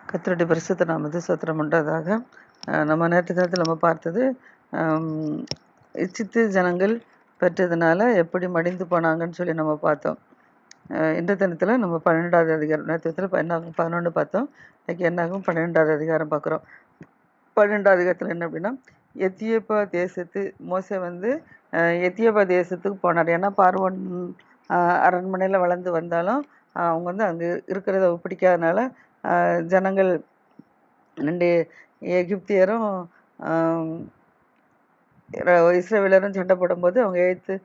கர்த்தருடைய பரிசுத்த நாமத்துக்கு ஸ்தோத்திரம் உண்டாதாக. நம்ம நேற்று தினத்தில் நம்ம பார்த்தது இச்சித்து ஜனங்கள் பெற்றதுனால எப்படி மடிந்து போனாங்கன்னு சொல்லி நம்ம பார்த்தோம். இந்த தினத்தில் நம்ம 12வது அதிகாரம், நேற்று தினத்தில் என்னாகும் 11 பார்த்தோம். இன்றைக்கி என்னாகும் 12வது அதிகாரம் பார்க்குறோம். 12வது அதிகாரத்தில் என்ன அப்படின்னா, எத்தியோப்பியா தேசத்து மோசே எத்தியோப்பியா தேசத்துக்கு போனார். ஏன்னா பார்வோன் அரண்மனையில் வளர்ந்து வந்தாலும் அவங்க அங்கே இருக்கிறத பிடிக்காதனால ஜனங்கள் 2 எகிப்தியரும் இஸ்ரவேலரும் சண்டை போடும்போது அவங்க எழுத்து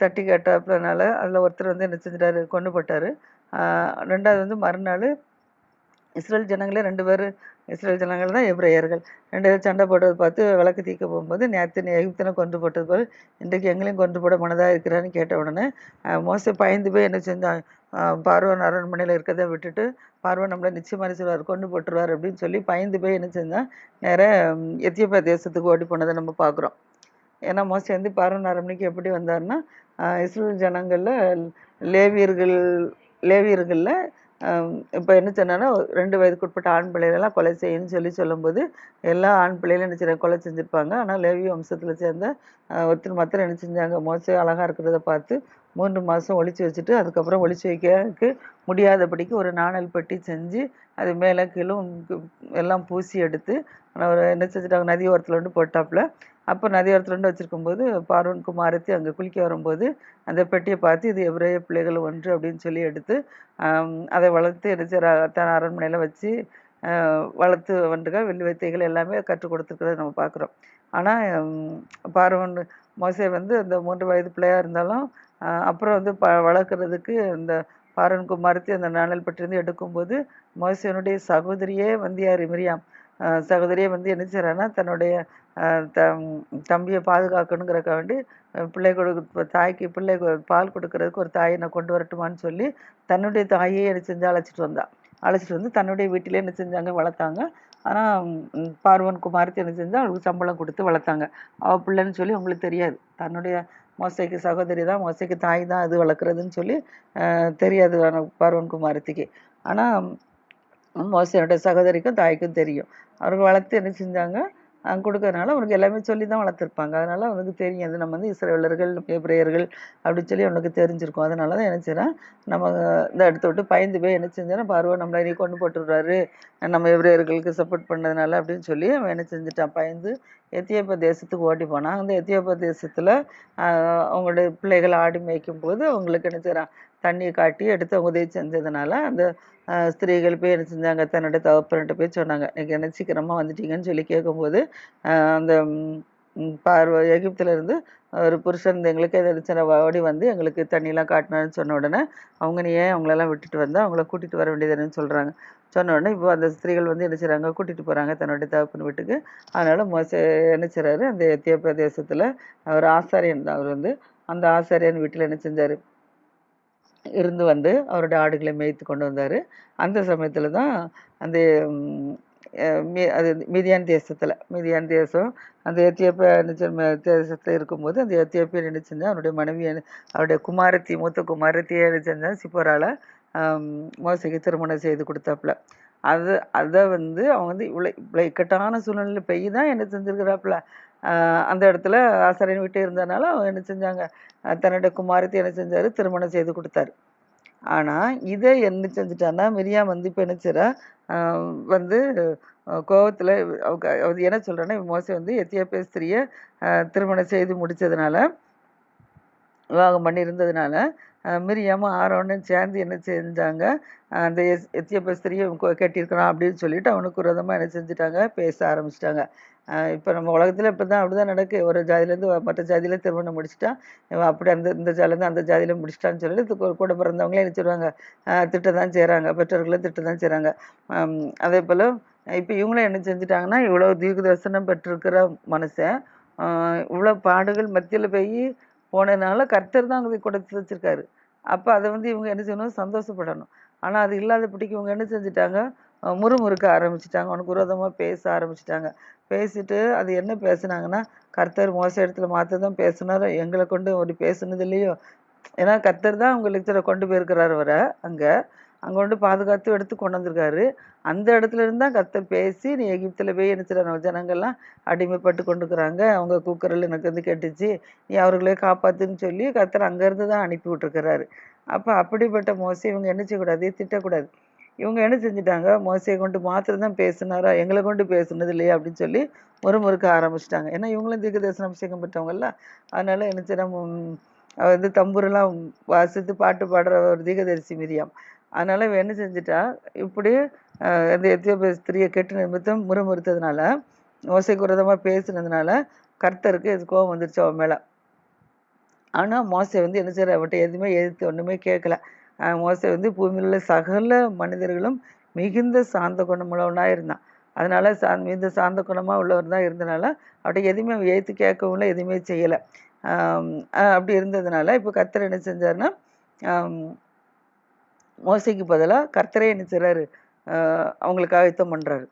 தட்டி கேட்டாப்புலனால அதில் ஒருத்தர் என்ன செஞ்சிட்டாரு, கொண்டு போட்டார். 2வது மறுநாள் இஸ்ரேல் ஜனங்களே 2 பேர், இஸ்ரேல் ஜனங்கள் தான் எபிரேயர்கள், 2 பேரும் சண்டை போடுறது பார்த்து விளக்கு தீக்க போகும்போது, நேற்று எகிப்தினை கொண்டு போட்டது போல் இன்றைக்கு எங்களையும் கொண்டு போட மனதாக இருக்கிறான்னு கேட்ட உடனே மோசே பயந்து போய் என்ன செஞ்சான், பார்வோன் அரண்மனையில் இருக்கிறத விட்டுட்டு பார்வோன் நம்மளை நிச்சயமாக சொல்வார், கொண்டு போட்டுருவார் அப்படின்னு சொல்லி பயந்து போய் என்ன செஞ்சால் நேராக எத்தியோப்பியா தேசத்துக்கு ஓடி போனதை நம்ம பார்க்குறோம். ஏன்னா மோசே பார்வோன் அரண்மனைக்கு எப்படி வந்தார்னா, இஸ்ரேல் ஜனங்களில் லேவியர்களில் இப்போ என்ன சொன்னான்னா 2 வயதுக்குட்பட்ட ஆண் பிள்ளைகளெல்லாம் கொலை செய்யணும்னு சொல்லும்போது எல்லா ஆண் பிள்ளைகளும் என்ன செய்ய கொலை செஞ்சுருப்பாங்க. ஆனால் லேவி வம்சத்தில் சேர்ந்த ஒருத்தர் மாத்திரம் என்ன செஞ்சாங்க, மோசே அழகாக இருக்கிறத பார்த்து 3 மாதம் ஒளிச்சு வச்சுட்டு அதுக்கப்புறம் ஒளிச்சு வைக்கிறதுக்கு முடியாதபடிக்கு ஒரு நாணல் பெட்டி செஞ்சு அது மேலே கீழும் எல்லாம் பூசி எடுத்து என்ன செஞ்சுட்டாங்க, நதி ஓரத்தில் போட்டாப்புல. அப்போ நதி ஓரத்தில் வச்சுருக்கும்போது பார்வோன் குமாரத்தி அங்கே குளிக்க வரும்போது அந்த பெட்டியை பார்த்து இது எபிரேய பிள்ளைகள் ஒன்று அப்படின்னு சொல்லி எடுத்து அதை வளர்த்து தன் அரண்மனையில் வச்சு வளர்த்து வந்துங்க வெள்ளி வைத்தைகள் எல்லாமே கற்றுக் கொடுத்துருக்கிறத நம்ம பார்க்குறோம். ஆனால் பார்வோன் மோசே அந்த 3 வயது பிள்ளையாக இருந்தாலும் அப்புறம் வளர்க்குறதுக்கு இந்த பார்வோன் குமாரத்தி அந்த நாணல் பெட்டிருந்து எடுக்கும்போது மோசேனுடைய சகோதரியே யார், மிரியாம் சகோதரியை என்ன செய்கிறான்னா, தன்னுடைய தம்பியை பாதுகாக்கணுங்கிறக்க வேண்டி பிள்ளை தாய்க்கு பிள்ளை பால் கொடுக்கறதுக்கு ஒரு தாயை நான் கொண்டு வரட்டுமான்னு சொல்லி தன்னுடைய தாயை என்ன செஞ்சு அழைச்சிட்டு வந்து தன்னுடைய வீட்டிலே என்ன செஞ்சாங்க, வளர்த்தாங்க. ஆனால் பார்வோன் குமாரத்தி என்ன செஞ்சால் அவளுக்கு சம்பளம் கொடுத்து வளர்த்தாங்க. அவள் பிள்ளைன்னு சொல்லி அவங்களுக்கு தெரியாது, தன்னுடைய மோசைக்கு சகோதரி தான், மோசைக்கு தாய் தான் அது வளர்க்குறதுன்னு சொல்லி தெரியாது பார்வோன் குமாரத்திக்கு. ஆனால் மோசையோட சகோதரிக்கும் தாய்க்கும் தெரியும். அவர்கள் வளர்த்து என்ன செஞ்சாங்க, கொடுக்கறதுனால அவனுக்கு எல்லாமே சொல்லி தான் வளர்த்துருப்பாங்க. அதனால் அவனுக்கு தெரியும் அது நம்ம இஸ்ரவேலர்கள் எபிரேயர்கள் அப்படின்னு சொல்லி அவனுக்கு தெரிஞ்சிருக்கும். அதனால தான் என்ன செய்யறான், நம்ம இந்த இடத்த விட்டு பயந்து போய் என்ன செஞ்சானா, பார்வோன் நம்மளை நீ கொண்டு போட்டுடுறாரு நம்ம எபிரேயர்களுக்கு சப்போர்ட் பண்ணதுனால அப்படின்னு சொல்லி அவன் என்ன செஞ்சுட்டான், பயந்து எத்தியோப்பியா தேசத்துக்கு ஓடி போனான். அந்த எத்தியோப்பியா தேசத்தில் அவங்களுடைய பிள்ளைகளை ஆடி மேய்க்கும் போது அவங்களுக்கு என்ன செய்யறான், தண்ணியை காட்டி எடுத்து உதவி செஞ்சதுனால அந்த ஸ்திரீகள் போய் என்ன செஞ்சாங்க, தன்னுடைய தகப்பன்கிட்ட போய் சொன்னாங்க, நீங்கள் என்ன சீக்கிரமாக வந்துட்டீங்கன்னு சொல்லி கேட்கும்போது அந்த எகிப்திலேருந்து ஒரு புருஷன் எங்களுக்கு எதிர்த்து ஓடி எங்களுக்கு தண்ணியெலாம் காட்டினான்னு சொன்ன உடனே அவங்க நீ ஏன் அவங்களெல்லாம் விட்டுட்டு வந்தால் அவங்கள கூட்டிகிட்டு வர வேண்டியதுன்னு சொல்கிறாங்க. சொன்ன உடனே இப்போ அந்த ஸ்திரீகள் என்ன செய்கிறாங்க, கூட்டிகிட்டு போகிறாங்க தன்னுடைய தகப்பன் வீட்டுக்கு. அதனால் மோசே என்ன செய்கிறாரு, அந்த எத்தியோப்பியா தேசத்தில் ஒரு ஆசாரியன் தான் அவர் அந்த ஆசாரியன் வீட்டில் என்ன செஞ்சார், இருந்து அவருடைய ஆடுகளை மேய்த்து கொண்டு வந்தார். அந்த சமயத்தில் தான் அந்த அது மிதியான் தேசம் அந்த எத்தியோப்பியா தேசத்தில் இருக்கும்போது அந்த எத்தியோப்பியன் என்ன செஞ்சால் அவருடைய மனைவி அவருடைய மூத்த குமாரத்தியை என்ன செஞ்சால் சிப்போரால் மோசைக்கு திருமணம் செய்து கொடுத்தாப்புல. அதை அவங்க இவ்வளோ இக்கட்டான சூழ்நிலையில் பெய்ய தான் என்ன செஞ்சுருக்கிறாப்புல. அந்த இடத்துல ஆசாரியன் வீட்டே இருந்ததுனால அவங்க என்ன செஞ்சாங்க, தன்னுடைய குமாரத்தை என்ன செஞ்சார், திருமணம் செய்து கொடுத்தாரு. ஆனால் இதை என்ன செஞ்சுட்டான்னா, மிரியாம் இப்போ என்ன செய்கிறா, கோவத்தில் என்ன சொல்கிறேன்னா, மோசே எத்தியோப்பியா ஸ்திரியை திருமணம் செய்து முடித்ததுனால, விவாகம் பண்ணி இருந்ததுனால மிரியாமும் ஆரோனும் சேர்ந்து என்ன செஞ்சாங்க, அந்த எத்தியோப்பியா ஸ்திரியை கட்டியிருக்கிறான் அப்படின்னு சொல்லிட்டு அவனுக்கு விரோதமாக என்ன செஞ்சுட்டாங்க, பேச ஆரம்பிச்சிட்டாங்க. இப்போ நம்ம உலகத்தில் இப்படி தான் அப்படி தான் நடக்கு. ஒரு ஜாதியிலேருந்து மற்ற ஜாதியில் திருமணம் முடிச்சுட்டா, இவன் அப்படி இந்த ஜாதியிலேருந்து அந்த ஜாதியில் முடிச்சிட்டான்னு சொல்லிட்டு கூட பிறந்தவங்களே என்ன செய்வாங்க, திட்ட தான் செய்கிறாங்க, பெற்றோர்களும் திட்ட தான் செய்கிறாங்க. அதே போல் இப்போ இவங்களும் என்ன செஞ்சுட்டாங்கன்னா, இவ்வளோ தீர்க்க தரிசனம் பெற்றிருக்கிற மனுஷன் இவ்வளோ பாடுகள் மத்தியில் போய் போனதுனால கர்த்தர் தான் அங்கே கொடுத்து வச்சுருக்காரு. அப்போ அதை இவங்க என்ன செய்யணும், சந்தோஷப்படணும். ஆனால் அது இல்லாதபடிக்கு இவங்க என்ன செஞ்சுட்டாங்க, முறுமுறுக்க ஆரம்பிச்சிட்டாங்க, அவனுக்கு விரோதமாக பேச ஆரம்பிச்சிட்டாங்க. பேசிட்டு அது என்ன பேசுனாங்கன்னா, கர்த்தர் மோச இடத்துல மாற்ற தான் பேசுனார், எங்களை கொண்டு ஒரு பேசுனது இல்லையோ. ஏன்னா கர்த்தர் தான் உங்களுக்கு கொண்டு போயிருக்கிறார் வர அங்கே. அங்கே கொண்டு பாதுகாத்து எடுத்து கொண்டு வந்திருக்காரு. அந்த இடத்துல இருந்து தான் கர்த்தர் பேசி, நீ எகிப்தில் போய் என்ன செய்ற ஜனங்கள்லாம் அடிமைப்பட்டு கொண்டுக்கிறாங்க, அவங்க கூக்குரல் எனக்கு வந்து கேட்டுச்சு, நீ அவர்களே காப்பாத்துன்னு சொல்லி கர்த்தர் அங்கேருந்து தான் அனுப்பி விட்டுருக்கிறாரு. அப்போ அப்படிப்பட்ட மோசே இவங்க என்ன செய்யக்கூடாது, திட்டக்கூடாது. இவங்க என்ன செஞ்சுட்டாங்க, மோசையை கொண்டு மாத்திரம் தான் பேசினாரா, எங்களை கொண்டு பேசுனது இல்லையா அப்படின்னு சொல்லி முறுமுறுக்க ஆரம்பிச்சிட்டாங்க. ஏன்னா இவங்களும் தீர்க்க தரிசன அபிஷேகம் பெற்றவங்கல்ல. அதனால என்ன செய்ய வந்து தம்பூரெல்லாம் வாசித்து பாட்டு பாடுற ஒரு தீர்க்கதரிசி மிரியாம். அதனால இவ என்ன செஞ்சுட்டா, இப்படி அந்த எத்தியோப்பிய ஸ்திரியை கெட்டு நிமித்தம் முறுமுறுத்ததுனால, மோசைக்கு விரோதமாக பேசுனதுனால கர்த்தருக்கு இது கோபம் வந்துருச்சு அவன் மேலே. ஆனால் மோசை வந்து என்ன செய்யற, அவன்கிட்ட எதுவுமே எதிர்த்து ஒன்றுமே கேட்கல. மோசை வந்து பூமியில் உள்ள சகல மனிதர்களும் மிகுந்த சாந்த குணமுள்ளவனாக இருந்தான். அதனால மிகுந்த சாந்த குணமாக உள்ளவர் தான் இருந்தனால அவர்கிட்ட எதுவுமே அவன் எதிர்த்து கேட்கவும் இல்லை, எதுவுமே செய்யலை. அப்படி இருந்ததுனால இப்போ கர்த்தர் என்ன செஞ்சாருன்னா, மோசைக்கு பதிலாக கர்த்தரே என்ன செய்கிறாரு, அவங்களுக்காக யுத்தம் பண்ணுறாரு.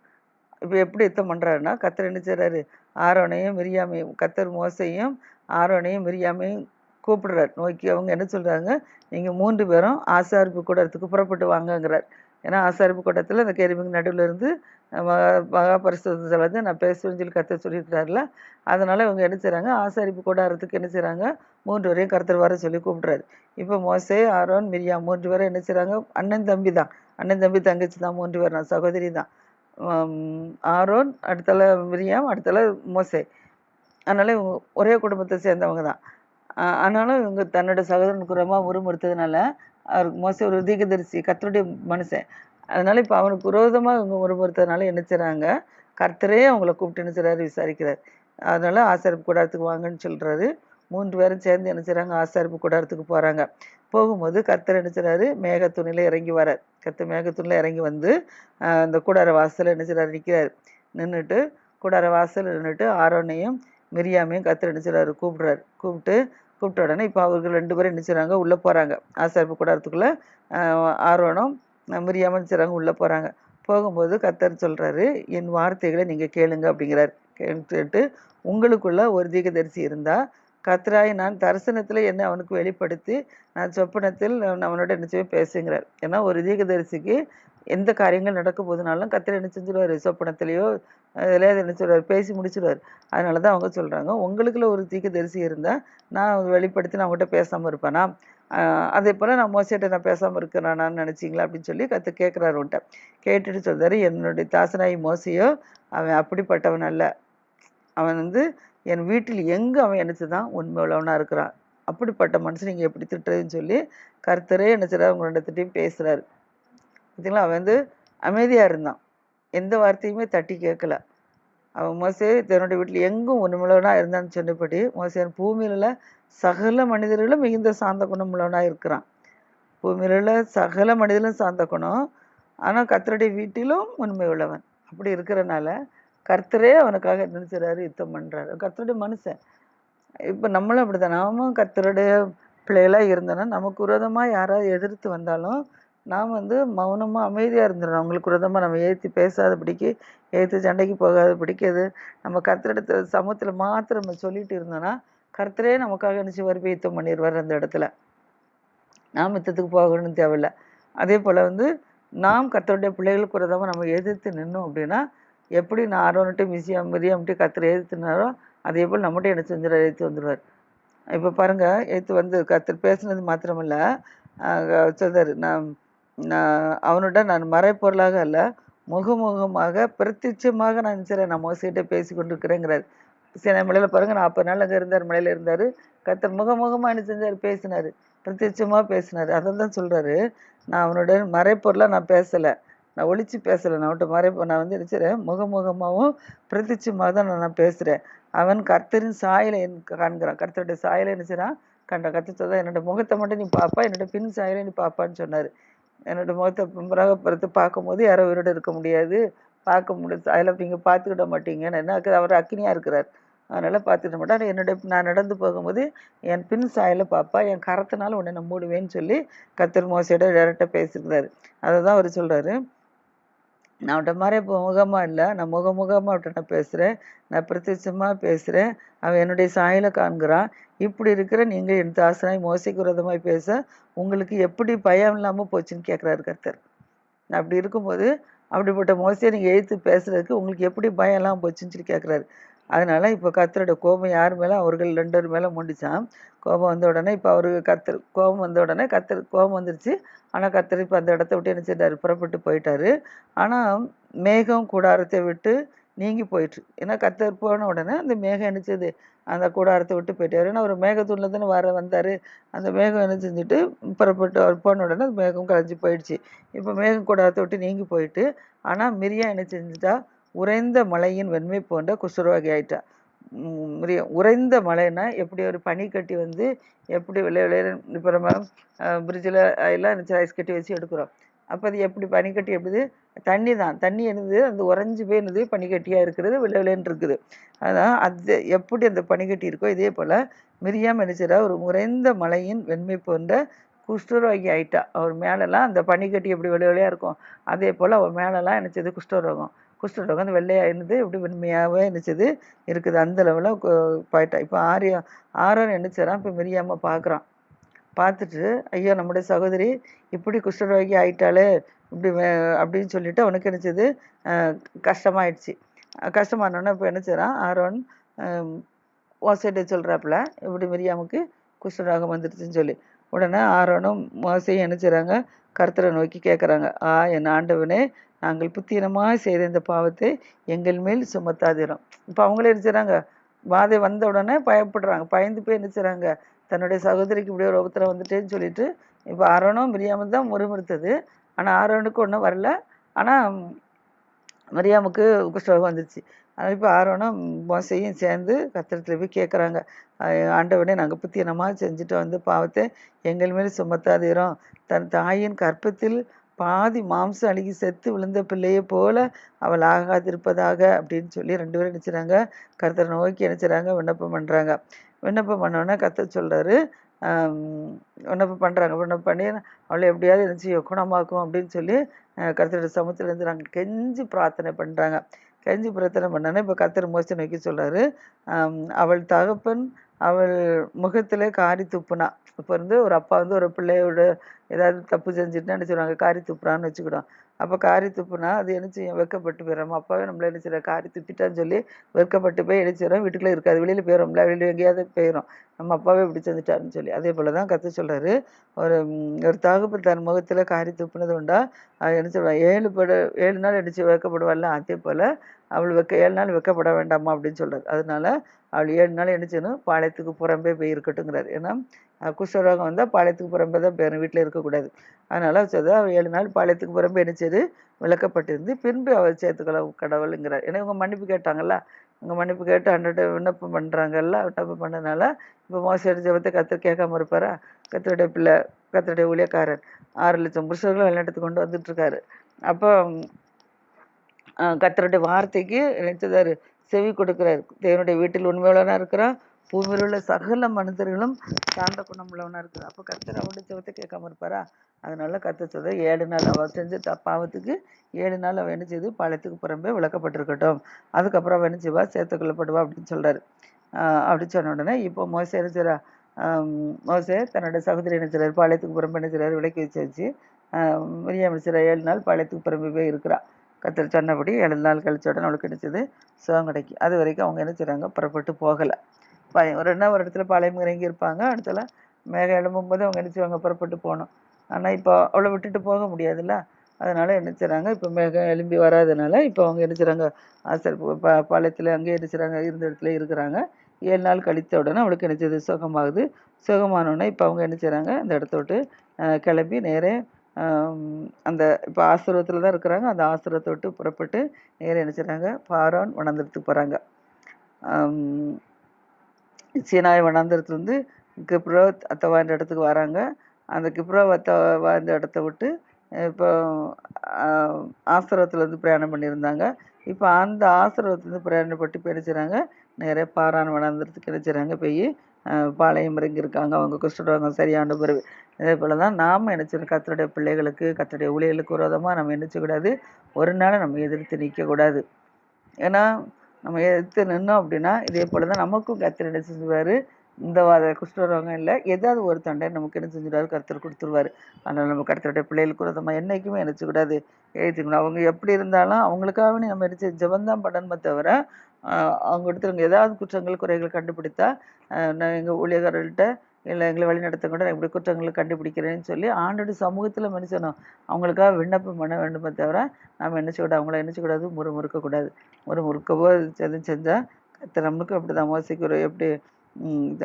இப்போ எப்படி யுத்தம் பண்ணுறாருன்னா, கர்த்தர் என்ன செய்கிறாரு, ஆரோனையும் மிரியாமையும், கர்த்தர் மோசையும் ஆரோனையும் மிரியாமையும் கூப்பிடுறார் நோக்கி. அவங்க என்ன சொல்கிறாங்க, நீங்கள் 3 பேரும் ஆசாரிப்பு கூடத்துக்கு புறப்பட்டு வாங்கங்கிறார். ஏன்னா ஆசாரிப்பு கூட்டத்தில் அந்த கேருபீனுக்கு நடுவில் இருந்து மகா பரிசுத்த ஸ்தலத்தை நான் பேசுவேன்னு சொல்லி கர்த்தர் சொல்லியிருக்கிறாருல. அதனால் இவங்க என்ன செய்கிறாங்க, ஆசாரிப்பு கூடாரத்துக்கு என்ன செய்கிறாங்க, 3 பேரையும் கர்த்தர் வர சொல்லி கூப்பிடுறாரு. இப்போ மோசே, ஆரோன், மிரியாம் 3 பேரும் என்ன செய்கிறாங்க, அண்ணன் தம்பி தான், அண்ணன் தம்பி தங்கச்சி தான், 3 பேர், நான் சகோதரி தான். ஆரோன் அடுத்தால மிரியாம், அடுத்தால மோசே. அதனால இவங்க ஒரே குடும்பத்தை சேர்ந்தவங்க தான். ஆனாலும் இவங்க தன்னோட சகோதரனுக்கு ரொம்ப முறுமுறுத்ததுனால, அவருக்கு மோசே ஒரு தீர்க்கதரிசி, கர்த்தருடைய மனுஷன். அதனால இப்போ அவனுக்கு விரோதமாக இவங்க முறுமுறுத்ததுனால என்ன செய்கிறாங்க, கர்த்தரே அவங்கள கூப்பிட்டு என்ன செய்கிறாரு, விசாரிக்கிறார். அதனால ஆசாரிப்பு கூடாரத்துக்கு வாங்கன்னு சொல்கிறாரு. 3 பேரும் சேர்ந்து என்ன செய்கிறாங்க, ஆசாரிப்பு கூடாரத்துக்கு போகிறாங்க. போகும்போது கர்த்தர் என்ன செய்கிறாரு, மேகத்துணியில் இறங்கி வரார். கர்த்தர் மேகத்துணியில் இறங்கி வந்து அந்த கூடார வாசலில் என்ன செய்கிறாரு, நிற்கிறார். நின்றுட்டு கூடார வாசலில் நின்றுட்டு ஆரோனையும் மிரியாமையும் கர்த்தர் என்ன செய்கிறாரு, கூப்பிட்ட உடனே இப்போ அவர்கள் 2 பேரும் என்ன செய்கிறாங்க, உள்ளே போகிறாங்க. ஆசாரிப்பு கூடாரத்துக்குள்ளே ஆரோனும் மிரியாமும் செய்கிறாங்க, உள்ளே போகிறாங்க. போகும்போது கர்த்தர் சொல்கிறாரு, என் வார்த்தைகளை நீங்கள் கேளுங்க அப்படிங்கிறார். கேட்டு உங்களுக்குள்ள ஒரு தீர்க்கதரிசி இருந்தால் கர்த்தராய் நான் தரிசனத்தில் என்னை அவனுக்கு வெளிப்படுத்தி நான் சொப்பனத்தில் அவனோட என்ன செய்ய பேசுங்கிறார். ஏன்னா ஒரு தீர்க்கதரிசிக்கு எந்த காரியங்கள் நடக்க போதுனாலும் கர்த்தர் என்ன செஞ்சிருவார், சொப்பனத்திலேயோ அதில் என்ன சொல்வார், பேசி முடிச்சிடுவார். அதனால தான் அவங்க சொல்கிறாங்க, உங்களுக்குள்ள ஒரு தீர்க்கதரிசி இருந்தால் நான் வெளிப்படுத்தி நான் அவங்ககிட்ட பேசாமல் இருப்பேனா, அதே போல் நான் மோசையிட்ட நான் பேசாமல் இருக்கிறேனான்னு நினச்சிங்களா அப்படின்னு சொல்லி கர்த்தர் கேட்குறாரு. அவன்கிட்ட கேட்டுட்டு சொல்கிறாரு, என்னுடைய தாசனாய் மோசையோ அவன் அப்படிப்பட்டவன் அல்ல, அவன் வந்து என் வீட்டில் எங்கே அவன் என்னச்சுதான் உண்மை உள்ளவனாக இருக்கிறான், அப்படிப்பட்ட மனுஷன் நீங்கள் எப்படி திட்டுறதுன்னு சொல்லி கர்த்தரே என்ன செய்கிறார், உங்களோட திட்டையும் பேசுகிறாரு. பார்த்தீங்களா, அவன் வந்து அமைதியாக இருந்தான், எந்த வார்த்தையுமே தட்டி கேட்கல. அவன் மோசே தன்னுடைய வீட்டில் எங்கும் உண்மையுள்ளவனாக இருந்தான்னு சொன்னபடி மோசேன் பூமியில் உள்ள சகல மனிதர்களும் மிகுந்த சாந்த குணமுள்ளவனாக இருக்கிறான். பூமியில் உள்ள சகல மனிதர்களும் சாந்த குணம், ஆனால் கர்த்தருடைய வீட்டிலும் உண்மை உள்ளவன். அப்படி இருக்கிறனால கர்த்தரே அவனுக்காக என்ன செய்கிறாரு, யுத்தம் பண்ணுறாரு. கர்த்தருடைய மனுஷன். இப்போ நம்மளும் அப்படி தான், நாமும் கர்த்தருடைய பிள்ளைகளாக இருந்தோன்னா நமக்கு விரோதமாக யாராவது எதிர்த்து வந்தாலும் நாம் வந்து மௌனமாக அமைதியாக இருந்துடணும். அவங்களுக்கு விரோதமாக நம்ம ஏற்றி பேசாதபடிக்கு, ஏற்று சண்டைக்கு போகாதபடிக்கு, எது நம்ம கர்த்தரிடத்து சமூகத்தில் மாத்திரம் நம்ம சொல்லிட்டு இருந்தோன்னா கர்த்தரே நமக்காக நினச்சி போய் யுத்தம் பண்ணிடுவார் அந்த இடத்துல. நாம் யுத்தத்துக்கு போகணும்னு தேவையில்லை. அதே போல் வந்து நாம் கர்த்தருடைய பிள்ளைகளுக்கு விரோதமாக நம்ம எதிர்த்து நின்னோம் அப்படின்னா, எப்படி நான் ஆரோன்ட்டு மிரியாம்ட்டு கர்த்தரை எதிர்த்துனாரோ அதே போல் நம்மகிட்ட என்ன செஞ்சிடார், எதிர்த்து வந்துடுவார். இப்போ பாருங்கள், எதிர்த்து வந்து கர்த்தர் பேசுனது மாத்திரமில்ல, சொல்றாரு, நான் அவனோட நான் மறைப்பொருளாக அல்ல, முகமுகமாக பிரத்யட்சமாக நான் சரி நான் மோசைகிட்ட பேசி கொண்டு இருக்கிறேங்கிறார். சரி மலையில் பாருங்கள், 40 நாள் அங்கே இருந்தார், மலையில் இருந்தார். கர்த்தர் முகமுகமாக என்ன செஞ்சார், பேசினார், பிரத்யட்சமாக பேசினார். அதை தான் சொல்கிறாரு, நான் அவனோட மறைப்பொருளாக நான் பேசலை, நான் ஒழிச்சு பேசலை, நான் அவன்கிட்ட நான் வந்து நினச்சிறேன் முகமுகமாகவும் பிரத்யட்சமாக தான் நான் பேசுகிறேன். அவன் கர்த்தரின் சாயலை காண்கிறான், கர்த்தருடைய சாயலை நினச்சிறான் கண்டான். கர்த்தர் தான் என்னோட முகத்தை மட்டும் நீ பார்ப்பா, என்னோட பின் சாயலை நீ பார்ப்பான்னு சொன்னார். என்னோட முகத்தை பிறகு பார்க்கும்போது யாரோ உயிரோடு இருக்க முடியாது, பார்க்க முடியாது, அதில் நீங்கள் பார்த்துக்கிட மாட்டீங்க, என்ன அவர் அக்கினியாக இருக்கிறார், அதனால் பார்த்துக்கிட மாட்டேன். நான் நடந்து போகும்போது என் பின் சாயலை பார்ப்பா, என் கரத்தினால உன்னை நான் மூடுவேன்னு சொல்லி கர்த்தர் மோசையோட டேரெக்டாக பேசியிருக்கிறாரு. அதை தான் அவர் சொல்கிறாரு, நான் அவன்கிட்ட மறைப்பு முகமாக இல்லை, நான் முகமுகமாக அவன்கிட்ட நான் பேசுகிறேன், நான் பிரத்யட்சமாக பேசுகிறேன், அவன் என்னுடைய சாயலை காண்கிறான். இப்படி இருக்கிற நீங்கள் என் தாசனாய் மோசைக்கு விரோதமாய் பேச உங்களுக்கு எப்படி பயம் இல்லாமல் போச்சுன்னு கேட்குறாரு கர்த்தர். அப்படி இருக்கும்போது அப்படிப்பட்ட மோசையை நீங்கள் எதிர்த்து பேசுறதுக்கு உங்களுக்கு எப்படி பயம் இல்லாமல் போச்சுன்னு சொல்லி கேட்குறாரு. அதனால இப்போ கர்த்தரோட கோபம் யார் மேலே? அவர்கள் 2 பேர் மேலே மூண்டுச்சான். கோபம் வந்த உடனே இப்போ அவருக்கு கோபம் வந்த உடனே கோபம் வந்துருச்சு. ஆனால் கர்த்தர் இப்போ அந்த இடத்த விட்டு என்ன செய்தார்? புறப்பட்டு போயிட்டாரு. ஆனால் மேகம் கூடாரத்தை விட்டு நீங்கி போயிட்டு. ஏன்னா கர்த்தர் போன உடனே அந்த மேகம் என்ன செய்யுது? அந்த கூடாரத்தை விட்டு போயிட்டாரு. ஏன்னா ஒரு மேகத்தூணில் தானே வந்தார். அந்த மேகம் என்ன செஞ்சுட்டு புறப்பட்டு அவர் போன உடனே அந்த மேகம் கலைஞ்சி போயிடுச்சு. இப்போ மேகம் கூடாரத்தை விட்டு நீங்கி போயிட்டு, ஆனால் மிரியா என்ன செஞ்சுட்டா? உறைந்த மலையின் வெண்மை போன்ற குஷ்டரோகி ஆயிட்டா. உறைந்த மலைன்னா எப்படி ஒரு பனி கட்டி வந்து எப்படி இப்போ நம்ம பிரிட்ஜில் எல்லாம் ஐஸ் கட்டி வச்சு எடுக்கிறோம். அப்போ அது எப்படி பனிக்கட்டி எப்படி? தண்ணி தான். தண்ணி என்னது? அந்த உறைஞ்சி போய் என்னது? பனிக்கட்டியாக இருக்கிறது, விளையாடுன்னு இருக்குது. அதான் அது எப்படி அந்த பனிக்கட்டி இருக்கோ இதே போல் மிரியாம் நினைச்சிடா ஒரு உறைந்த மலையின் வெண்மை போன்ற குஷ்டரோகி ஆயிட்டா. அவர் மேலெல்லாம் அந்த பனிக்கட்டி எப்படி வெள்ளையாக இருக்கும், அதே போல் அவர் மேலெல்லாம் நினச்சது குஷ்டரோகம். குஷ்டரோகம் அந்த வெள்ளையாக இருந்தது, இப்படி வெண்மையாகவே நினச்சது இருக்குது. அந்த லெவலில் போயிட்டா. இப்போ ஆரோன் நினைச்சாரான். இப்போ மிரியாம பார்க்குறான். பார்த்துட்டு ஐயோ நம்முடைய சகோதரி இப்படி குஷ்டரோகி ஆயிட்டாலே இப்படி அப்படின்னு சொல்லிட்டு அவனுக்கு நினச்சது கஷ்டமாயிடுச்சு. கஷ்டமானோடனே இப்போ என்ன செய்கிறான் ஆரோன்? மோசைட்ட சொல்கிறாப்புல இப்படி மிரியாமுக்கு குஷ்டரோகம் வந்துடுச்சுன்னு சொல்லி. உடனே ஆரோனும் மோசையும் என்ன செய்கிறாங்க? கர்த்தரை நோக்கி கேட்குறாங்க. என் ஆண்டவனே, நாங்கள் புத்தீனமாக செய்த இந்த பாவத்தை எங்கள் மேல் சுமத்தாதிரும். இப்போ அவங்களே என்ன செய்கிறாங்க? வாதை வந்த உடனே பயப்படுறாங்க. பயந்து போய் என்ன செய்கிறாங்க? தன்னுடைய சகோதரிக்கு இப்படி ஒரு உபத்திரம் வந்துட்டேன்னு சொல்லிட்டு இப்போ ஆரோனும் மிரியாமும் தான் முறுமுறுத்தது. ஆனால் ஆரோனுக்கு ஒன்றும் வரல, ஆனால் மரியாமுக்கு குஷ்டரோகம் வந்துருச்சு. அதனால் இப்போ ஆரோனும் மோசையும் சேர்ந்து கர்த்தரிடத்துல போய் கேட்குறாங்க. ஆண்டவனே, நாங்கள் புத்தீனமாக செஞ்சுட்டு வந்து பாவத்தை எங்கள் மேல் சுமத்தாதீரும். தன் தாயின் கற்பத்தில் பாதி மாம்சம் அழுகி செத்து விழுந்த பிள்ளையை போல அவள் ஆகாதிருப்பதாக அப்படின்னு சொல்லி 2 பேரும் நினைச்சுறாங்க. கர்த்தரை நோக்கி நினைச்சுறாங்க, விண்ணப்பம் பண்ணுறாங்க. விண்ணப்பம் பண்ணோன்னே கர்த்தர் சொல்கிறாரு, விண்ணப்பம் பண்ணுறாங்க. விண்ணப்பம் பண்ணி அவளை எப்படியாவது நினச்சி குணமாக்கும் அப்படின்னு சொல்லி கர்த்தரோட சமூகத்திலேருந்து நாங்கள் கெஞ்சி பிரார்த்தனை பண்ணுறாங்க. கெஞ்சி பிரார்த்தனை பண்ணோன்னே இப்போ கர்த்தர் மோசை நோக்கி சொல்கிறாரு, அவள் தகப்பன் அவள் முகத்தில் காரி துப்புனா. இப்போ ஒரு அப்பா ஒரு பிள்ளையோட ஏதாவது தப்பு செஞ்சுட்டுனா என்ன சொல்லுவாங்க? காரி துப்புறான்னு வச்சுக்கிடும். அப்போ காரி துப்புனா அது என்ன செய்யும்? வெட்கப்பட்டு போயிடும். அப்பாவே நம்மள என்ன செய்யறோம்? காரி துப்பிட்டான்னு சொல்லி வெட்கப்பட்டு போய் என்ன செய்கிறோம்? வீட்டுக்குள்ளே இருக்காது, வெளியில் போயிடும்ல, வெளியில் எங்கேயாவது போயிடும். நம்ம அப்பாவே இப்படி செஞ்சுட்டாருன்னு சொல்லி. அதே போல் தான் கர்த்தர் சொல்கிறாரு, ஒரு தகப்பன் தன் முகத்தில் காரி துப்புனது உண்டா? என்ன சொல்லுவாள்? 7 நாள் அடித்து வெட்கப்படுவாள்ல, அதே போல் அவள் 7 நாள் வெட்கப்பட வேண்டாமா அப்படின்னு சொல்கிறார். அதனால அவள் 7 நாள் என்ன செய்யணும்? பாளையத்துக்கு புறம்பே போய் இருக்கட்டுங்கிறார். ஏன்னா குஷ்டரோகம் வந்தால் பாளையத்துக்கு புறம்பே தான் போயிடும், வீட்டில் இருக்கக்கூடாது. அதனால் சொல்லுது அவள் 7 நாள் பாளையத்துக்கு புறம்பே என்ன செய்து விளக்கப்பட்டிருந்து பின்பு அவள் சேர்த்துக்கொள்ள கடவுளுங்கிறார். ஏன்னா இவங்க மன்னிப்பு கேட்டாங்கல்ல, இவங்க மன்னிப்பு கேட்டு அன்றைய விண்ணப்பம் பண்ணுறாங்கல்ல, விண்ணப்பம் பண்ணனால இப்போ மோசடி ஜெபத்தை கர்த்தர் கேட்காம இருப்பாரா? கர்த்தருடைய பிள்ளை, கர்த்தருடைய ஊழியக்காரர் 6 லட்சம் புருஷர்களை வெளிநாட்டுக்கு கொண்டு வந்துட்டுருக்காரு. அப்போ கர்த்தருடைய வார்த்தைக்கு நினைத்ததாரு செவி கொடுக்கிறார். தேவனுடைய வீட்டில் உண்மையுள்ளவனாக இருக்கிறான், பூமியில் உள்ள சகல மனிதர்களும் சார்ந்த குணம் உள்ளவனாக இருக்கிறான். அப்போ கர்த்தர் அவனுடைய ஜெபத்தை கேட்காம இருப்பாரா? அதனால கர்த்தர் சொல்ற 7 நாள் அவள் செஞ்ச பாவத்துக்கு 7 நாள் அவள் என்ன செய்து பாளையத்துக்கு புறம்பே விளக்கப்பட்டிருக்கட்டும், அதுக்கப்புறம் அவள் என்ன செய்வா? சேர்த்துக்கொள்ளப்படுவா அப்படின்னு சொல்றாரு. அப்படி சொன்ன உடனே இப்போ மோசே என்ன செய்றா? மோசே தன்னோட சகோதரி என்ன செய்றாரு? பாளையத்துக்கு புறம்பே என்ன செய்றாரு? விலக்கி வச்சு மிரியாம் என்ன செய்றா? 7 நாள் பாளையத்துக்கு புறம்பே போய் இருக்கிறா. கர்த்தர் சொன்னபடி 7 நாள் கழிச்ச உடனே அவளுக்கு கிடைச்சது சுகம் கிடைக்கும். அது வரைக்கும் அவங்க என்ன செய்கிறாங்க? புறப்பட்டு போகலை. ஒரு இடத்துல பாளையம் இறங்கி இருப்பாங்க, இடத்துல மேகம் எழும்பும்போது அவங்க என்ன செய்வாங்க? புறப்பட்டு போகணும். ஆனால் இப்போ அவளை விட்டுட்டு போக முடியாதுல்ல, அதனால என்ன செய்கிறாங்க? இப்போ மேகம் எழும்பி வராதனால இப்போ அவங்க என்ன செய்கிறாங்க? ஆசர் பாளையத்தில் அங்கேயே என்ன செய்கிறாங்க? இருந்த இடத்துல இருக்கிறாங்க. 7 நாள் கழித்த உடனே அவளுக்கு என்ன செய்யுது? சுகமாகுது. சுகமானோடனே இப்போ அவங்க என்ன செய்கிறாங்க? அந்த இடத்த விட்டு கிளம்பி நேரே அந்த இப்போ ஆசிரமத்தில் தான் இருக்கிறாங்க. அந்த ஆசிரமத்தை விட்டு புறப்பட்டு நேராக என்ன செய்கிறாங்க? பாரான் வனாந்திரத்துக்கு போகிறாங்க. சீனாய் வனாந்திரத்துலேருந்து கிப்ரோத் அத்தவான்ற இடத்துக்கு வராங்க. அந்த கிப்ரோத் அத்தவா இந்த இடத்த விட்டு இப்போ ஆசிரமத்துலேருந்து பிரயாணம் பண்ணியிருந்தாங்க. இப்போ அந்த ஆசிரமத்துலேருந்து பிரயாணப்பட்டு இப்போ என்ன செய்கிறாங்க? நேராக பாரான் வனாந்திரத்துக்கு என்ன செய்கிறாங்க? போய் பாளையம் இறங்கியிருக்காங்க, அவங்க குஷ்டரோகம் சரியான பிறகு. இதே போல தான் நாம் என்ன செய்யணும், கர்த்தருடைய பிள்ளைகளுக்கு கர்த்தருடைய ஊழியர்களுக்கு விரோதமாக நம்ம என்ன செய்யக்கூடாது, ஒரு நாள் நம்ம எதிர்த்து நிற்கக்கூடாது. ஏன்னா நம்ம எதிர்த்து நின்னோம் அப்படின்னா இதே போல தான் நமக்கும் கர்த்தர் என்ன செஞ்சுருவார், இந்த குஷ்டரோகம் இல்லை, ஏதாவது ஒரு தண்டை நமக்கு என்ன செஞ்சுருவாரு, கர்த்தர் கொடுத்துருவாரு. அதனால் நம்ம கர்த்தருடைய பிள்ளைகளுக்கு விரோதமாக என்றைக்குமே நினச்சிக்கூடாது, எழுதிக்கணும். அவங்க எப்படி இருந்தாலும் அவங்களுக்காக நம்ம என்ன ஜெபந்தான் பண்ணணுமே தவிர, அவங்க இடத்துல ஏதாவது குற்றங்கள் குறைகள் கண்டுபிடித்தா நான் எங்கள் ஊழியக்காரர்கள்ட்ட இல்லை எங்களை வழி நடத்த கூட இப்படி குற்றங்களை கண்டுபிடிக்கிறேன்னு சொல்லி ஆண்டோட சமூகத்தில் மனுஷனும் அவங்களுக்காக விண்ணப்பம் பண்ண வேண்டுமே தவிர நம்ம என்ன செய்யக்கூடாது, அவங்கள என்ன செய்யக்கூடாது, முறுமுறுக்கக்கூடாது. முறுமுறுக்கவோ எதுவும் செஞ்சால் கர்த்தர் நம்மளுக்கும் அப்படி தான் மோசைக்கு எப்படி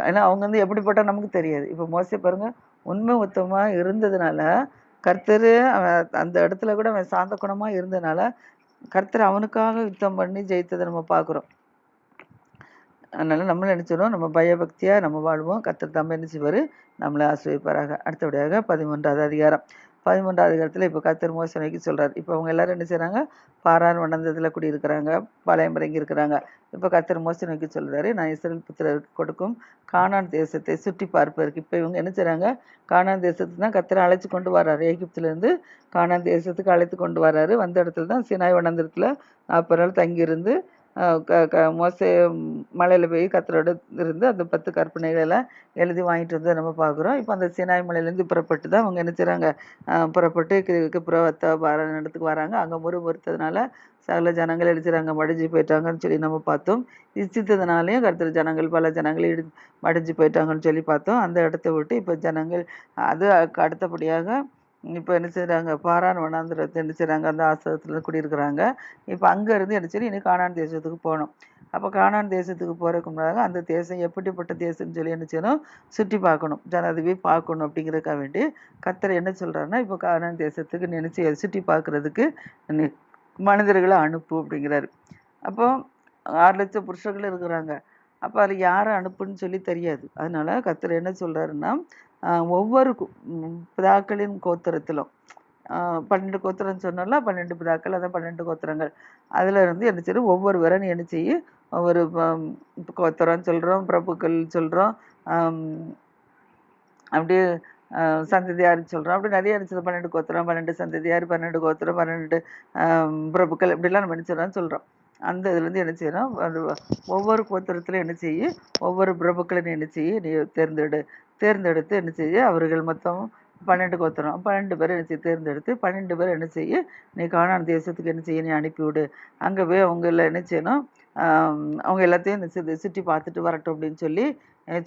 ஏன்னா அவங்க வந்து எப்படிப்பட்ட நமக்கு தெரியாது. இப்போ மோசை பாருங்க, உண்மை உத்தமாக இருந்ததுனால கர்த்தர் அந்த இடத்துல கூட அவன் சாந்த குணமாக இருந்ததுனால கர்த்தர் அவனுக்காக யுத்தம் பண்ணி ஜெயித்ததை நம்ம பார்க்குறோம். அதனால் நம்மளும் நினச்சிடும், நம்ம பயபக்தியாக நம்ம வாழ்வோம். கர்த்தர் தம்மை என்ன செய்வார், நம்மளை ஆசிரியப்பாராக. அடுத்தபடியாக 13வது அதிகாரம். 13வது அதிகாரத்தில் இப்போ கர்த்தர் மோசே நோக்கி சொல்கிறார். இப்போ அவங்க எல்லாரும் என்ன செய்கிறாங்க, பாரான் வனந்தத்தில் குடியிருக்கிறாங்க, பாளையம் இறங்கி இருக்கிறாங்க. இப்போ கர்த்தர் மோசே நோக்கி சொல்கிறாரு, நான் இஸ்ரவேல் புத்திரருக்கு கொடுக்கும் கானான் தேசத்தை சுற்றி பார்ப்பதற்கு. இப்போ இவங்க என்ன செய்கிறாங்க, கானான் தேசத்துக்கு தான் கர்த்தரை அழைச்சி கொண்டு வர்றாரு. எகிப்திலேருந்து கானான் தேசத்துக்கு அழைத்து கொண்டு வர்றாரு. வந்த இடத்துல தான் சினாய் வனந்தரத்தில் 40 நாள் தங்கியிருந்து மோசே மலையில் போய் கர்த்தரோட இருந்து அந்த 10 கற்பனைகளை எழுதி வாங்கிட்டு வந்து நம்ம பார்க்குறோம். இப்போ அந்த சினாய் மலையிலேருந்து புறப்பட்டு தான் அவங்க என்ன செய்கிறாங்க, புறப்பட்டு கிப்புறவத்த இடத்துக்கு வராங்க. அங்கே முறுமுறுத்ததுனால சகல ஜனங்கள் எழுதுறாங்க, மடிஞ்சு போயிட்டாங்கன்னு சொல்லி நம்ம பார்த்தோம். இச்சித்ததுனாலையும் கர்த்தர் ஜனங்கள் பல ஜனங்கள் மடிஞ்சு போயிட்டாங்கன்னு சொல்லி பார்த்தோம். அந்த இடத்த விட்டு இப்போ ஜனங்கள் அது அடுத்தபடியாக இப்போ என்ன செய்கிறாங்க, பாரான் வனாந்திரத்தை என்ன செய்கிறாங்க, அந்த ஆசிரமத்தில் குடியிருக்கிறாங்க. இப்போ அங்கேருந்து என்ன செய்யணும், இனி கானான் தேசத்துக்கு போகணும். அப்போ கானான் தேசத்துக்கு போகிறதுக்கு முன்னாடி அந்த தேசம் எப்படிப்பட்ட தேசம்னு சொல்லி என்ன செய்யணும், சுற்றி பார்க்கணும், ஜனாதிபதி பார்க்கணும். அப்படிங்கிறதுக்காக வேண்டி கர்த்தர் என்ன சொல்கிறாருன்னா, இப்போ கானான் தேசத்துக்கு நினச்சி சுற்றி பார்க்குறதுக்கு மனிதர்களை அனுப்பு அப்படிங்கிறாரு. அப்போ 6 லட்சம் புருஷர்கள் இருக்கிறாங்க. அப்போ அதில் யாரை அனுப்புன்னு சொல்லி தெரியாது. அதனால கர்த்தர் என்ன சொல்கிறாருன்னா, ஒவ்வொரு பிதாக்களின் கோத்திரத்திலும் 12 கோத்திரம் சொன்னால 12 பிதாக்கள், அதான் 12 கோத்திரங்கள். அதில் இருந்து என்ன செய்யும், ஒவ்வொரு வரன் என்ன செய்யும், ஒவ்வொரு கோத்திரம் சொல்கிறோம், பிரபுக்கள் சொல்கிறோம், அப்படியே சந்ததியார் சொல்கிறோம். அப்படி நிறைய இருந்துச்சு. 12 கோத்திரம், 12 சந்ததியார், 12 கோத்திரம், 12 பிரபுக்கள், இப்படிலாம் நம்ம என்ன செய்கிறோம் சொல்கிறோம். அந்த இதுலேருந்து என்ன செய்யணும், அது ஒவ்வொரு கோத்திரத்திலும் என்ன செய்யும், ஒவ்வொரு பிரபுக்களை என்ன செய்யும், நீ தேர்ந்தெடுத்து என்ன செய்ய, அவர்கள் மொத்தம் 12 கோத்திரம், 12 பேர் என்ன செய்ய தேர்ந்தெடுத்து 12 பேர் என்ன செய்ய, நீ கானான் தேசத்துக்கு என்ன செய்ய, நீ அனுப்பிவிடு. அங்கே போய் அவங்கள என்ன செய்யணும், அவங்க எல்லாத்தையும் சுற்றி பார்த்துட்டு வரட்டும் அப்படின்னு சொல்லி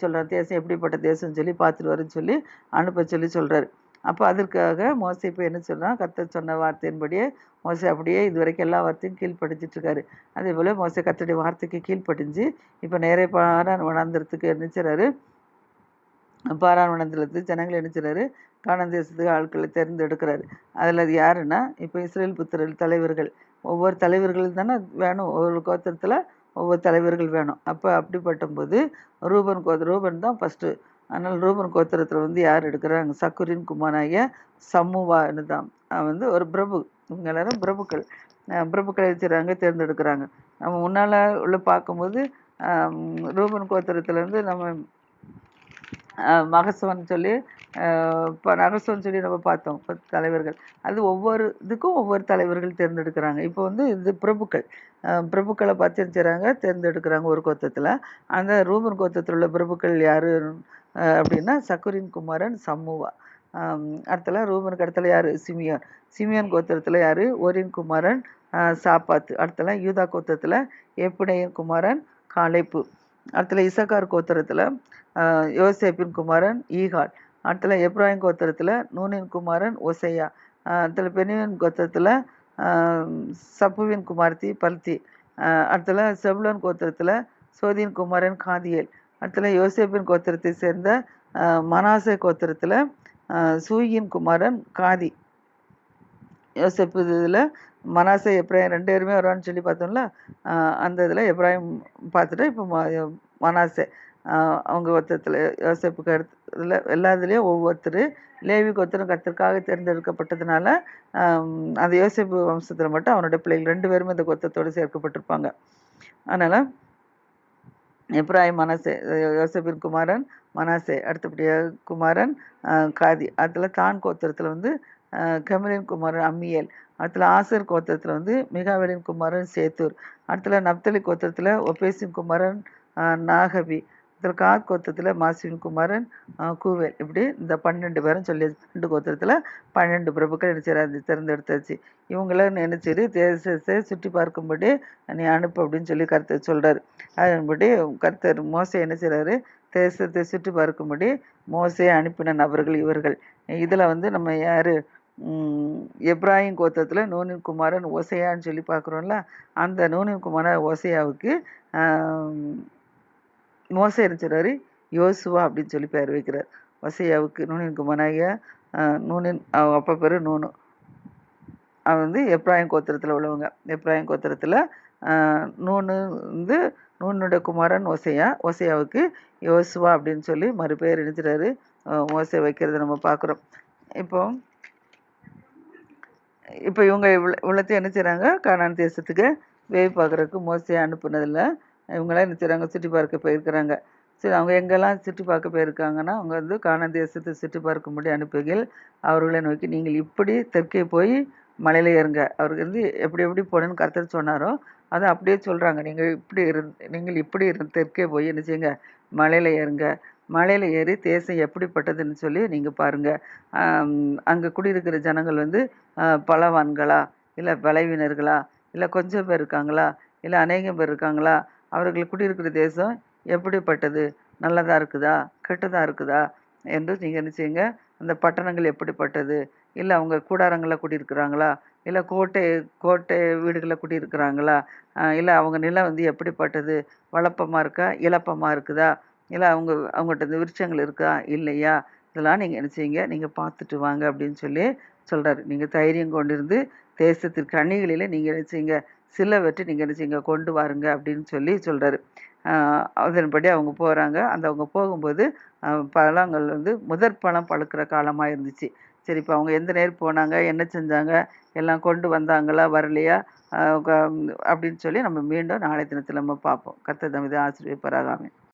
சொல்கிறார். தேசம் எப்படிப்பட்ட தேசம்னு சொல்லி பார்த்துட்டு வரேன்னு சொல்லி அனுப்ப சொல்லி சொல்கிறாரு. அப்போ அதற்காக மோசே இப்போ என்ன சொல்கிறான், கர்த்தர் சொன்ன வார்த்தையின்படியே மோசே அப்படியே இது வரைக்கும் எல்லா வார்த்தையும் கீழ்ப்படிஞ்சிட்ருக்காரு. அதே போல் மோசே கர்த்தருடைய வார்த்தைக்கு கீழ்ப்படிஞ்சு இப்போ நேரே பாரான் வனாந்திரத்துக்கு நினைச்சாரு. பாரான் வனாந்திரத்து ஜனங்களை நினைச்சாரு, கானான் தேசத்துக்கு ஆட்களை தேர்ந்தெடுக்கிறாரு. அதில் அது யாருன்னா, இப்போ இஸ்ரேல் புத்திரர்கள் தலைவர்கள், ஒவ்வொரு தலைவர்கள் தானே வேணும், ஒவ்வொரு கோத்திரத்தில் ஒவ்வொரு தலைவர்கள் வேணும். அப்போ அப்படிப்பட்டபோது ரூபன் தான் ஃபஸ்ட்டு. அதனால் ரூபன் கோத்திரத்தில் வந்து யார் எடுக்கிறாங்க, சக்குரின் குமாராகிய சம்முவான்னு தான் வந்து ஒரு பிரபு. இவங்க எல்லாரும் பிரபுக்களை வச்சுறாங்க, தேர்ந்தெடுக்கிறாங்க. நம்ம முன்னால் உள்ள பார்க்கும்போது ரூபன் கோத்திரத்துலேருந்து நம்ம மகசவன் சொல்லி நகசவன் சொல்லி நம்ம பார்த்தோம் 10 தலைவர்கள். அது ஒவ்வொரு இதுக்கும் ஒவ்வொரு தலைவர்கள் தேர்ந்தெடுக்கிறாங்க. இப்போ வந்து இது பிரபுக்களை பார்த்து செய்கிறாங்க, தேர்ந்தெடுக்கிறாங்க ஒரு கோத்திரத்தில். அந்த ரூபன் கோத்திரத்தில் உள்ள பிரபுக்கள் யார் அப்படின்னா, சக்குரின் குமாரன் சம்முவா. அடுத்தல ரூபனுக்கு அடுத்தல யார், சிமியோன் கோத்திரத்தில் யார், ஓரின் குமாரன் சாப்பாத்து. அடுத்தல யூதா கோத்திரத்தில் எப்புனேயின் குமாரன் காலேப்பு. அடுத்தல இசக்கார் கோத்திரத்தில் யோசேப்பின் குமாரன் ஈகால். அடுத்தல எப்ராஹிம் கோத்திரத்தில் நூனின் குமாரன் ஒசையா. அடுத்தல பெனியன் கோத்திரத்தில் சப்புவின் குமார்த்தி பல்தி. அடுத்தல செபுலோன் கோத்திரத்தில் சோதியின் குமாரன் காதியேல். அடுத்தல யோசேப்பின் கோத்திரத்தை சேர்ந்த மனாசே கோத்திரத்தில் சூயின் குமாரன் காதி. யோசேப்பு இதில் மனாசே எப்ராஹிம் 2 பேருமே வருவான்னு சொல்லி பார்த்தோம்ல, அந்த இதில் எப்ராஹிம் பார்த்துட்டு இப்போ மனாசே அவங்க கோத்திரத்தில் யோசேப்புக்கு இதில் எல்லா இதுலேயும் ஒவ்வொருத்தர் லேவி கோத்திரம் கர்த்தருக்காக தேர்ந்தெடுக்கப்பட்டதுனால அந்த யோசேப்பு வம்சத்தில் மட்டும் அவனுடைய பிள்ளைகள் 2 பேருமே இந்த கோத்திரத்தோடு சேர்க்கப்பட்டிருப்பாங்க. அதனால் எப்ராயிம் மனாசே, யோசேப்பின் குமாரன் மனாசே. அடுத்தபடியாக குமாரன் காதி. அதில் தான் கோத்திரத்தில் வந்து கெமலின் குமாரன் அம்மியேல். அடுத்துல ஆசர் கோத்திரத்தில் வந்து மிகாவேலின் குமாரன் சேத்தூர். அடுத்துல நப்தலி கோத்திரத்தில் ஒபேசின் குமாரன் நாகபி. இதில் காத் கோத்திரத்தில் மாசின் குமாரன் கூவேல். இப்படி இந்த 12 பேரும் சொல்லி 2 கோத்திரத்தில் 12 பிரபுக்கள் என்ன தேர்ந்தெடுத்தாச்சு. இவங்கள நினைச்சிட்டு தேசத்தை சுற்றி பார்க்கும்படி நீ அனுப்பு அப்படின்னு சொல்லி கர்த்தர் சொல்றாரு. அதன்படி கர்த்தர் மோசே என்ன செய்றாரு, தேசத்தை சுற்றி பார்க்கும்படி மோசே அனுப்பின நபர்கள் இவர்கள். இதுல வந்து நம்ம யாரு, எப்ராயிம் கோத்திரத்துல நூனின் குமாரன் ஓசையான்னு சொல்லி பார்க்குறோம்ல, அந்த நூனின் குமாரன் ஓசையாவுக்கு மோசே என்ன சொல்றாரு, யோசுவா அப்படின்னு சொல்லி பேர் வைக்கிறார். ஓசையாவுக்கு நூனின் குமாரனாகிய நூனின் அப்பா பேரு நூனு. அவன் வந்து எப்ராயிம் கோத்திரத்தில் உள்ளவங்க. எப்ராயிம் கோத்திரத்தில் நூனு வந்து நூனுடைய குமாரன் ஓசையா. ஓசையாவுக்கு யோசுவா அப்படின்னு சொல்லி மறுபெயர் எழுதுறாரு மோசே வைக்கிறத நம்ம பார்க்குறோம். இப்போ இவங்க இவ்வளோத்தையும் என்ன செய்கிறாங்க, கானான் தேசத்துக்கு வேவு பார்க்குறதுக்கு மோசே அனுப்புனதில் இவங்களாம் என்ன செய்கிறாங்க, சுற்றி பார்க்க போயிருக்கிறாங்க. சரி, அவங்க எங்கெல்லாம் சுற்றி பார்க்க போயிருக்காங்கன்னா, அவங்க வந்து கானான் தேசத்தை சுற்றி பார்க்கும்படி அனுப்புகையில் அவர்களை நோக்கி நீங்கள் இப்படி தெற்கே போய் மலையில் ஏறுங்க. அவருக்கு வந்து எப்படி எப்படி போகணுன்னு கர்த்தர் சொன்னாரோ அதை அப்படியே சொல்கிறாங்க. நீங்கள் இப்படி தெற்கே போய் என்ன செய்யுங்க, மலையில் ஏறுங்க. மலையில் ஏறி தேசம் எப்படிப்பட்டதுன்னு சொல்லி நீங்கள் பாருங்கள். அங்கே குடியிருக்கிற ஜனங்கள் வந்து பலவான்களா, இல்லை பலவீனர்களா, இல்லை கொஞ்சம் பேர் இருக்காங்களா, இல்லை அநேகம் பேர் இருக்காங்களா, அவர்கள் குடியிருக்கிற தேசம் எப்படிப்பட்டது, நல்லதாக இருக்குதா கெட்டதாக இருக்குதா என்று நீங்கள் என்ன செய்யுங்க. அந்த பட்டணங்கள் எப்படிப்பட்டது, இல்லை அவங்க கூடாரங்களில் குடியிருக்கிறாங்களா, இல்லை கோட்டை வீடுகளில் குடியிருக்கிறாங்களா, இல்லை அவங்க நிலம் வந்து எப்படிப்பட்டது, வளப்பமாக இருக்கா இளப்பமாக இருக்குதா, இல்லை அவங்ககிட்ட இந்த விருட்சங்கள் இருக்கா இல்லையா, இதெல்லாம் நீங்கள் என்ன செய்யுங்க, நீங்கள் பார்த்துட்டு வாங்க அப்படின்னு சொல்லி சொல்கிறாரு. நீங்கள் தைரியம் கொண்டிருந்து தேசத்திற்கு அணிகளில் நீங்கள் என்ன செய்யுங்க, சிலவற்றை நீங்கள் என்ன செய்யுங்க கொண்டு வாருங்க அப்படின்னு சொல்லி சொல்கிறாரு. அதன்படி அவங்க போகிறாங்க. அவங்க போகும்போது பழங்கள் வந்து முதற் பழம் பழுக்கிற காலமாக இருந்துச்சு. சரி, இப்போ அவங்க எந்த நேரம் போனாங்க, என்ன செஞ்சாங்க, எல்லாம் கொண்டு வந்தாங்களா வரலையா அப்படின்னு சொல்லி நம்ம மீண்டும் நாளை தினத்தில் நம்ம பார்ப்போம். கர்த்தர் தாமே ஆசீர்வதிப்பாராக. ஆமென்.